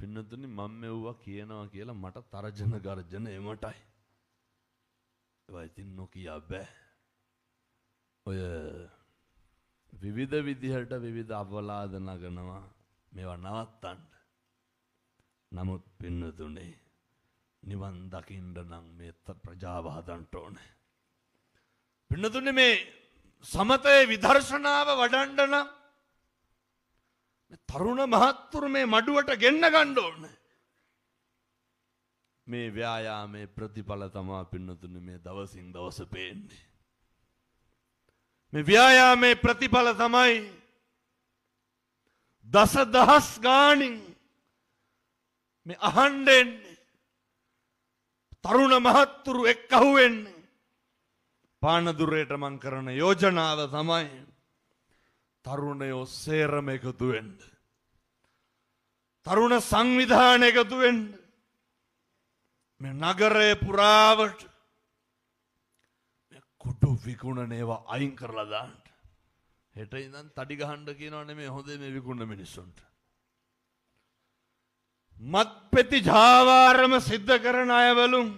පින්නතුනි මම මෙව්වා කියනවා කියලා මට තරජන ගර්ජන එමටයි. ඒවා ඉතින් නොකිය බෑ. ඔය විවිධ විදිහට විවිධ අපවාද නගනවා මේවා නවත්තන්න. නමුත් පින්නතුනේ නිවන් දකින්න නම් මේ ප්‍රජාව හදන්න ඕනේ. පින්නතුනේ මේ සමතේ විදර්ශනාව වඩන්න නම් තරුණ මහත්තුරු මේ මඩුවට ගෙන්න ගන්න ඕනේ. මේ ව්‍යායාමයේ ප්‍රතිඵල තමයි පින්නතුනේ මේ දවසින් දවස පේන්නේ. මේ ව්‍යායාමයේ ප්‍රතිඵල තමයි දසදහස් ගාණින් මේ අහන්නේ තරුණ මහත්තුරු එක්කහුව වෙන්නේ. පානදුරේට මං කරන යෝජනාව තමයි තරුණයෝ සේරම එකතු වෙන්න. තරුණ සංවිධාන එකතු වෙන්න. මේ නගරේ පුරාවට මේ කුඩු විකුණන ඒවා අයින් කරලා දාන්න. හෙට ඉඳන් තඩි ගහන්න කියනවා නෙමෙයි හොඳේ මේ විකුණන මිනිස්සුන්ට. මත්පෙති ජාවාරම සිද්ධ කරන අයවලුන්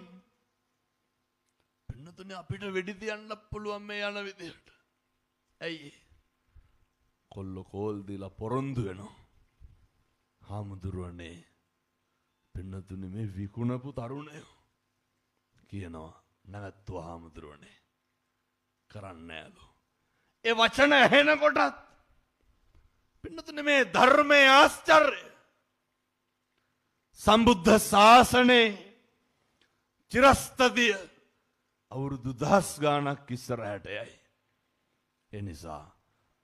පින්නතුනේ අපිට වෙඩි තියන්න පුළුවන් මේ යන විදිහට. ඇයි? කොල්ල කෝල් දීලා පොරොන්දු වෙනවා. හාමුදුරුවනේ පින්නතුනේ මේ විකුණපු තරුණයෝ කියනවා නැවැත්තුවා හාමුදුරුවනේ කරන්නේ නෑලු. ඒ වචන ඇහෙනකොටත් පින්නතුනේ මේ ධර්මයේ ආශ්චර්යය සම්බුද්ධ ශාසනේ චිරස්තතිය අවුරුදු 10 ගාණක් ඉස්සරහට යයි. ඒ නිසා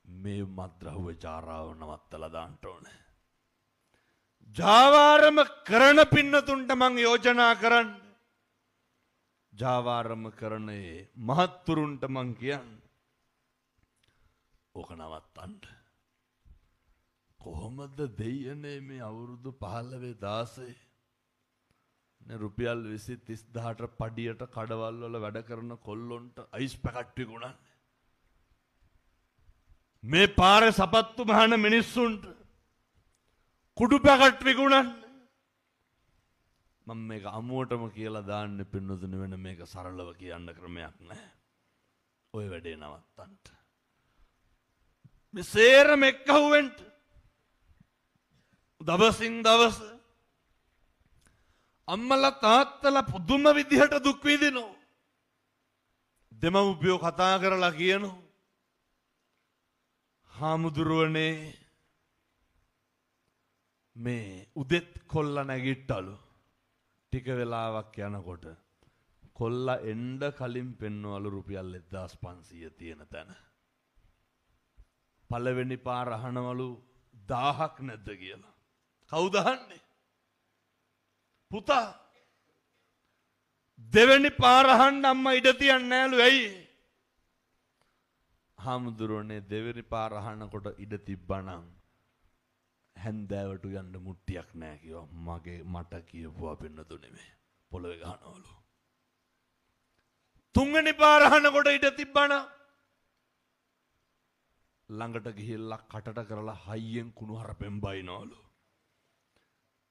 මේ මද්‍රහුව චාරාව නවත්තලා දාන්න ඕනේ. ජාවාරම කරන පින්නතුන්ට මං යෝජනා කරන්න. ජාවාරම කරනේ මහත්තුරුන්ට මං කියන්නේ ඕක නවත්තන්න. කොහොමද දෙයනේ මේ අවුරුදු 15 16 රුපියල් 20 30000ට පඩියට කඩවල් වල වැඩ කරන කොල්ලොන්ට අයිස් පැකට් විකුණන්නේ. මේ පාරේ සපත්තු මහන මිනිස්සුන්ට කුඩු පැකට් විකුණන්නේ. මම මේක අමුවටම කියලා දාන්න පින්නතුනේ වෙන මේක සරලව කියන්න ක්‍රමයක් නැහැ. ඔය වැඩේ නවත්තන්න. මේ සේරම එක්කහුවෙන්න දවසින් දවස අම්මලා තාත්තලා පුදුම විදිහට දුක් විඳිනවා. දෙමව්පියෝ කතා කරලා කියනවා හාමුදුරුවනේ මේ උදෙත් කොල්ල නැගිට්ටලු. ටික වෙලාවක් යනකොට කොල්ල එන්න කලින් පෙන්වලු රුපියල් 1500 තියෙන තැන. පළවෙනි පාර අහනවලු 1000ක් නැද්ද කියලා. කවුද අහන්නේ? පුතා. දෙවෙනි පාර අහන්න අම්මා ඉඩ තියන්නේ නෑලු. ඇයි? හාමුදුරුවනේ දෙවෙනි පාර අහනකොට ඉඩ තිබ්බනම් හැන්දෑවට යන්න මුට්ටියක් නෑ කිව්වා. මට කියපුවා පින්නතුනේ මේ පොළවේ ගහනවලු. තුන්වෙනි පාර අහනකොට ඉඩ තිබ්බනම් ළඟට ගිහිල්ලා කටට කරලා හයියෙන් කුණු හරපෙන් බයිනවලු.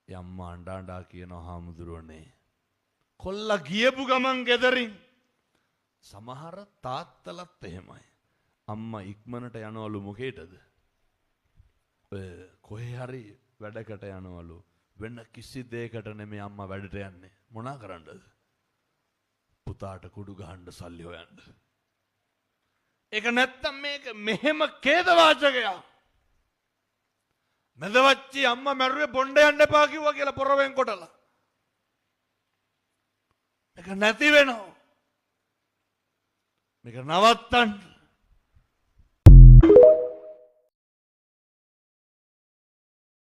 යම්මා අඬා කියනවා හාමුදුරුවනේ කොල්ලා ගියපු ගමන් ගෙදරින් සමහර තාත්තලත් එහෙමයි. අම්මා ඉක්මනට යනවලු මොකේටද? ඔය කොහේ හරි වැඩකට යනවලු. වෙන කිසි දෙයකට නෙමෙයි අම්මා වැඩට යන්නේ. මොනා කරන්නද? පුතාට කුඩු ගහන්න සල්ලි හොයන්න. ඒක නැත්තම් මේක මෙහෙම ඛේදවාචකයක්. මැදවච්චි අම්මා මැරුවේ බොණ්ඩ යන්න එපා කිව්වා කියලා පොරවෙන් කොටලා. මේක නැති වෙනවා. මේක නවත්තන්න.